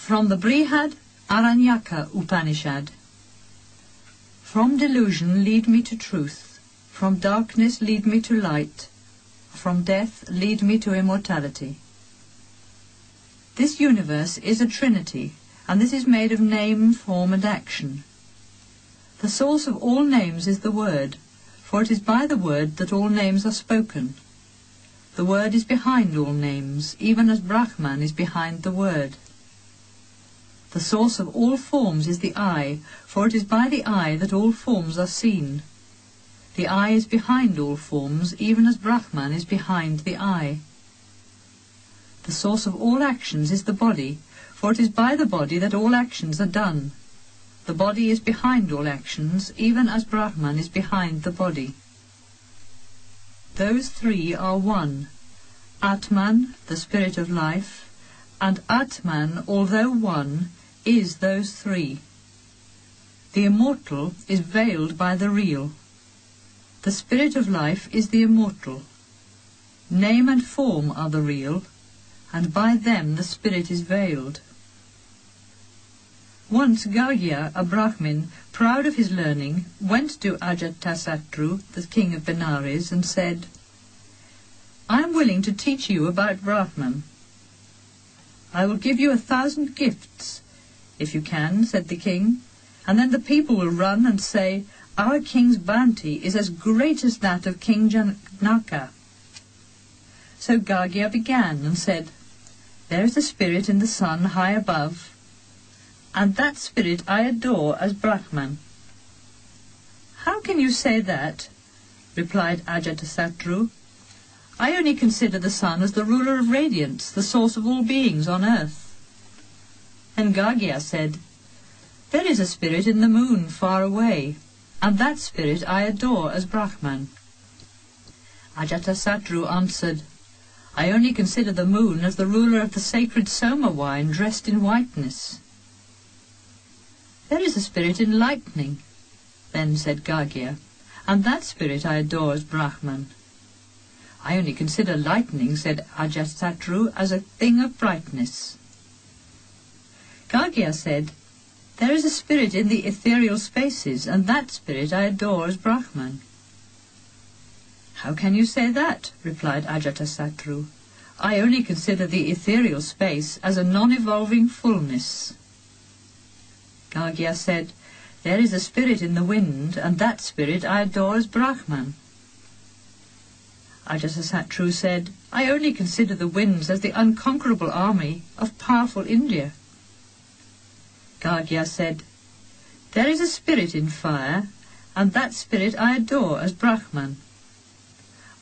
From the Brihad Aranyaka Upanishad. From delusion lead me to truth, from darkness lead me to light, from death lead me to immortality. This universe is a trinity, and this is made of name, form and action. The source of all names is the Word, for it is by the Word that all names are spoken. The Word is behind all names, even as Brahman is behind the Word. The source of all forms is the eye, for it is by the eye that all forms are seen. The eye is behind all forms, even as Brahman is behind the eye. The source of all actions is the body, for it is by the body that all actions are done. The body is behind all actions, even as Brahman is behind the body. Those three are one: Atman, the spirit of life, and Atman, although one, is those three. The immortal is veiled by the real. The spirit of life is the immortal. Name and form are the real, and by them the spirit is veiled. Once Gargya, a Brahmin, proud of his learning, went to Ajatasattu, the king of Benares, and said, "I am willing to teach you about Brahman. I will give you 1,000 gifts, if you can," said the king, "and then the people will run and say, 'Our king's bounty is as great as that of King Janaka.'" So Gargya began and said, "There is a spirit in the sun high above, and that spirit I adore as Brahman." "How can you say that?" replied Ajatasattu. "I only consider the sun as the ruler of radiance, the source of all beings on earth." Then Gargya said, "There is a spirit in the moon far away, and that spirit I adore as Brahman." Ajatasattu answered, "I only consider the moon as the ruler of the sacred Soma wine dressed in whiteness." "There is a spirit in lightning," then said Gargya, "and that spirit I adore as Brahman." "I only consider lightning," said Ajatasattu, "as a thing of brightness." Gargya said, "There is a spirit in the ethereal spaces, and that spirit I adore as Brahman." "How can you say that?" replied Ajatasattu. "I only consider the ethereal space as a non-evolving fullness." Gargya said, "There is a spirit in the wind, and that spirit I adore as Brahman." Ajatasattu said, "I only consider the winds as the unconquerable army of powerful India." Gargya said, "There is a spirit in fire, and that spirit I adore as Brahman."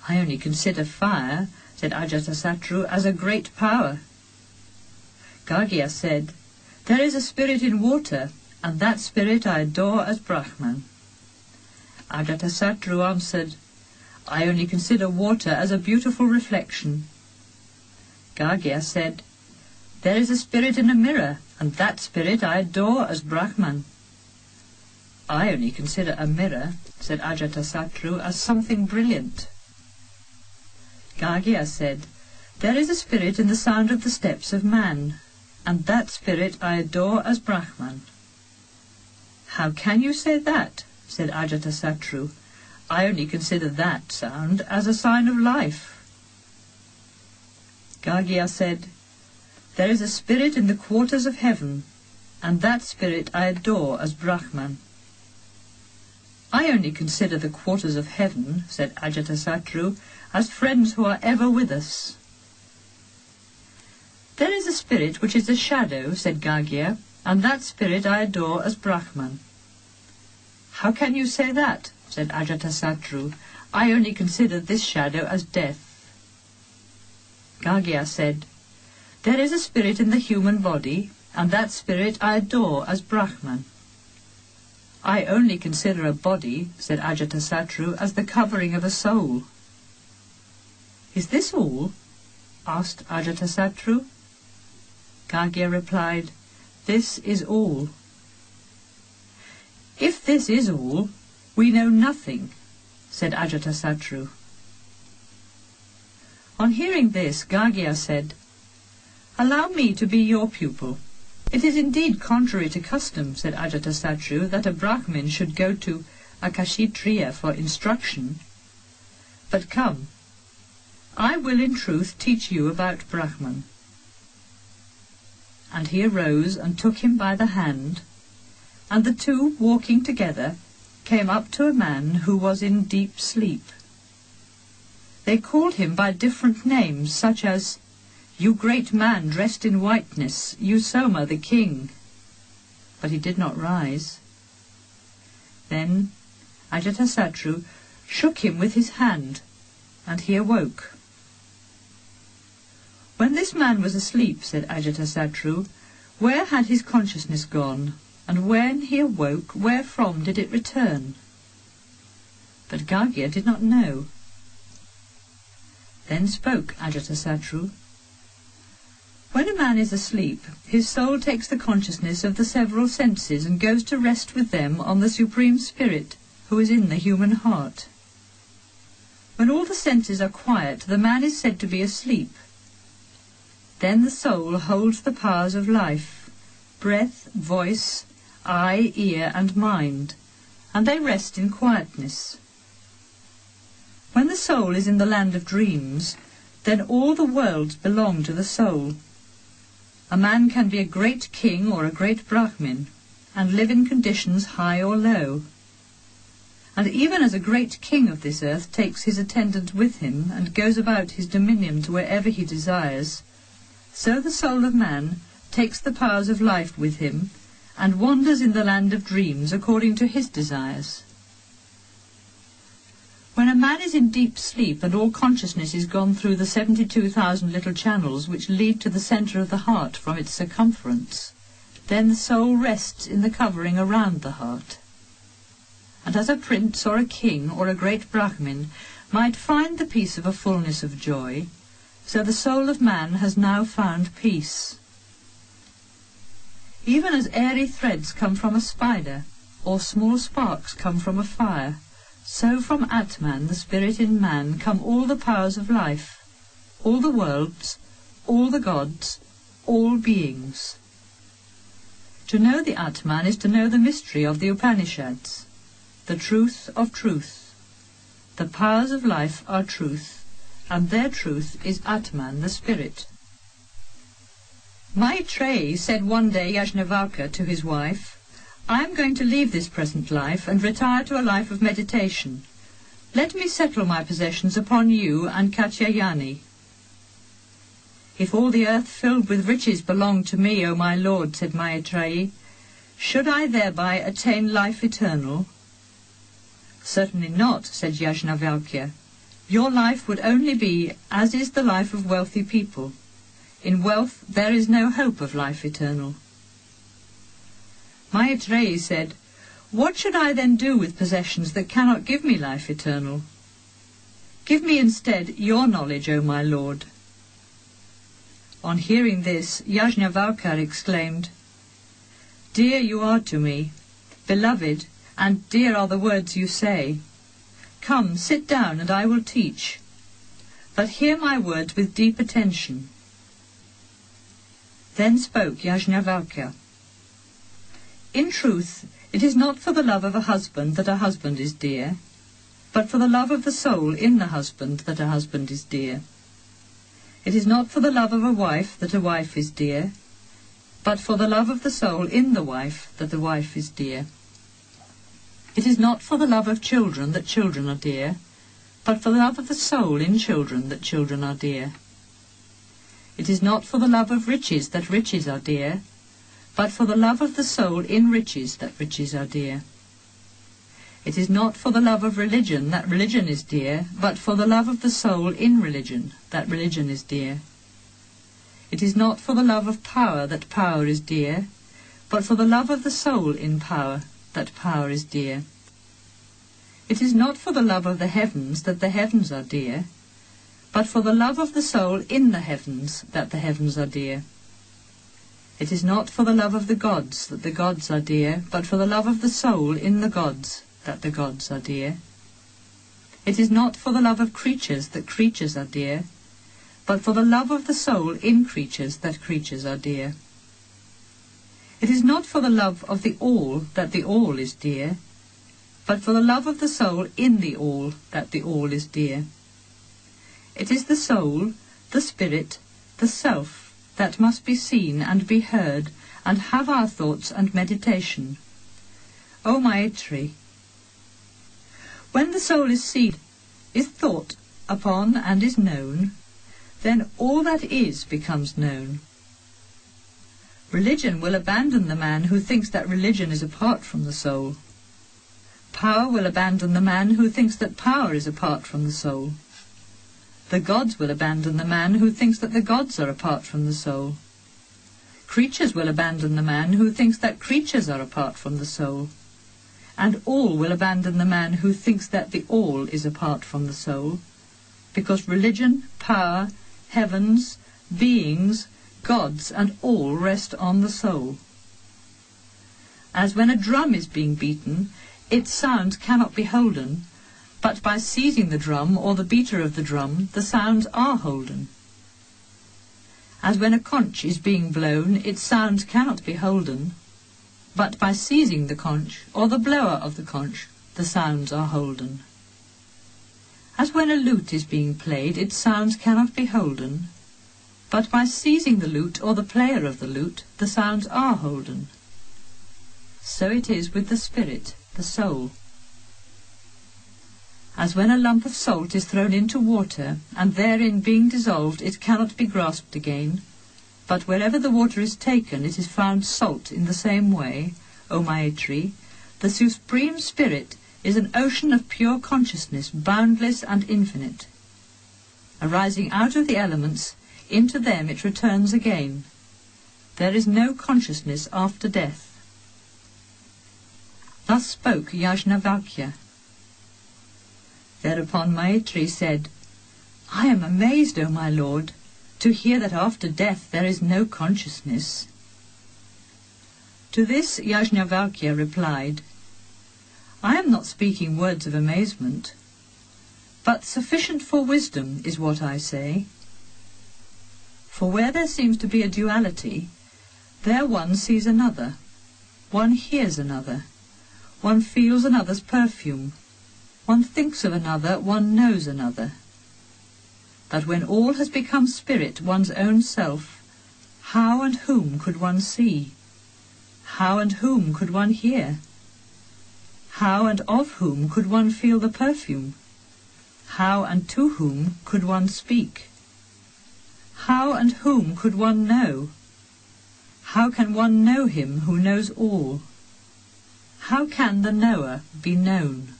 "I only consider fire," said Ajatasattu, "as a great power." Gargya said, "There is a spirit in water, and that spirit I adore as Brahman." Ajatasattu answered, "I only consider water as a beautiful reflection." Gargya said, "There is a spirit in a mirror, and that spirit I adore as Brahman." "I only consider a mirror," said Ajatasattu, "as something brilliant." Gargya said, "There is a spirit in the sound of the steps of man, and that spirit I adore as Brahman." "How can you say that?" said Ajatasattu. "I only consider that sound as a sign of life." Gargya said, "There is a spirit in the quarters of heaven, and that spirit I adore as Brahman." "I only consider the quarters of heaven," said Ajatasattu, "as friends who are ever with us." "There is a spirit which is a shadow," said Gargya, "and that spirit I adore as Brahman." "How can you say that?" said Ajatasattu. "I only consider this shadow as death." Gargya said, "There is a spirit in the human body, and that spirit I adore as Brahman." "I only consider a body," said Ajatasattu, "as the covering of a soul." "Is this all?" asked Ajatasattu. Gargya replied, "This is all." "If this is all, we know nothing," said Ajatasattu. On hearing this, Gargya said, "Allow me to be your pupil." "It is indeed contrary to custom," said Ajatasattu, "that a Brahmin should go to a Kshatriya for instruction. But come, I will in truth teach you about Brahman." And he arose and took him by the hand, and the two, walking together, came up to a man who was in deep sleep. They called him by different names, such as, "You great man dressed in whiteness, you Soma the king." But he did not rise. Then Ajatasattu shook him with his hand, and he awoke. "When this man was asleep," said Ajatasattu, "where had his consciousness gone? And when he awoke, wherefrom did it return?" But Gagya did not know. Then spoke Ajatasattu, "When a man is asleep, his soul takes the consciousness of the several senses and goes to rest with them on the Supreme Spirit, who is in the human heart. When all the senses are quiet, the man is said to be asleep. Then the soul holds the powers of life, breath, voice, eye, ear, and mind, and they rest in quietness. When the soul is in the land of dreams, then all the worlds belong to the soul. A man can be a great king or a great Brahmin, and live in conditions high or low. And even as a great king of this earth takes his attendant with him and goes about his dominion to wherever he desires, so the soul of man takes the powers of life with him and wanders in the land of dreams according to his desires. When a man is in deep sleep and all consciousness is gone through the 72,000 little channels which lead to the centre of the heart from its circumference, then the soul rests in the covering around the heart. And as a prince or a king or a great Brahmin might find the peace of a fullness of joy, so the soul of man has now found peace. Even as airy threads come from a spider, or small sparks come from a fire, so from Atman, the spirit in man, come all the powers of life, all the worlds, all the gods, all beings. To know the Atman is to know the mystery of the Upanishads, the truth of truth. The powers of life are truth, and their truth is Atman, the spirit. Maitreyi said one day Yajnavalkya to his wife, "I am going to leave this present life and retire to a life of meditation. Let me settle my possessions upon you and Katyayani." "If all the earth filled with riches belonged to me, O my lord," said Maitreyi, "should I thereby attain life eternal?" "Certainly not," said Yajnavalkya. "Your life would only be as is the life of wealthy people. In wealth there is no hope of life eternal." Maitreyi said, "What should I then do with possessions that cannot give me life eternal? Give me instead your knowledge, O my lord." On hearing this, Yajnavalkya exclaimed, "Dear you are to me, beloved, and dear are the words you say. Come, sit down, and I will teach. But hear my words with deep attention." Then spoke Yajnavalkya, "In truth, it is not for the love of a husband that a husband is dear, but for the love of the soul in the husband that a husband is dear. It is not for the love of a wife that a wife is dear, but for the love of the soul in the wife that the wife is dear. It is not for the love of children that children are dear, but for the love of the soul in children that children are dear. It is not for the love of riches that riches are dear, but for the love of the soul in riches that riches are dear. It is not for the love of religion that religion is dear, but for the love of the soul in religion that religion is dear. It is not for the love of power that power is dear, but for the love of the soul in power that power is dear. It is not for the love of the heavens that the heavens are dear, but for the love of the soul in the heavens that the heavens are dear. It is not for the love of the gods that the gods are dear, but for the love of the soul in the gods that the gods are dear. It is not for the love of creatures that creatures are dear, but for the love of the soul in creatures that creatures are dear. It is not for the love of the all that the all is dear, but for the love of the soul in the all that the all is dear. It is the soul, the spirit, the self that must be seen and be heard and have our thoughts and meditation. O Maitri, when the soul is seen, is thought upon and is known, then all that is becomes known. Religion will abandon the man who thinks that religion is apart from the soul. Power will abandon the man who thinks that power is apart from the soul. The gods will abandon the man who thinks that the gods are apart from the soul. Creatures will abandon the man who thinks that creatures are apart from the soul. And all will abandon the man who thinks that the all is apart from the soul, because religion, power, heavens, beings, gods, and all rest on the soul. As when a drum is being beaten, its sound cannot be holden, but by seizing the drum or the beater of the drum, the sounds are holden. As when a conch is being blown, its sound cannot be holden, but by seizing the conch or the blower of the conch, the sounds are holden. As when a lute is being played, its sounds cannot be holden, but by seizing the lute or the player of the lute, the sounds are holden. So it is with the spirit, the soul. As when a lump of salt is thrown into water, and therein being dissolved it cannot be grasped again, but wherever the water is taken it is found salt in the same way, O Maitri, the Supreme Spirit is an ocean of pure consciousness, boundless and infinite. Arising out of the elements, into them it returns again. There is no consciousness after death. Thus spoke Yajnavalkya. Thereupon Maitri said, I am amazed, O my lord, to hear that after death there is no consciousness. To this Yajnavalkya replied, I am not speaking words of amazement, but sufficient for wisdom is what I say. For where there seems to be a duality, there one sees another, one hears another, one feels another's perfume, one thinks of another, one knows another. But when all has become spirit, one's own self, how and whom could one see? How and whom could one hear? How and of whom could one feel the perfume? How and to whom could one speak? How and whom could one know? How can one know him who knows all? How can the knower be known?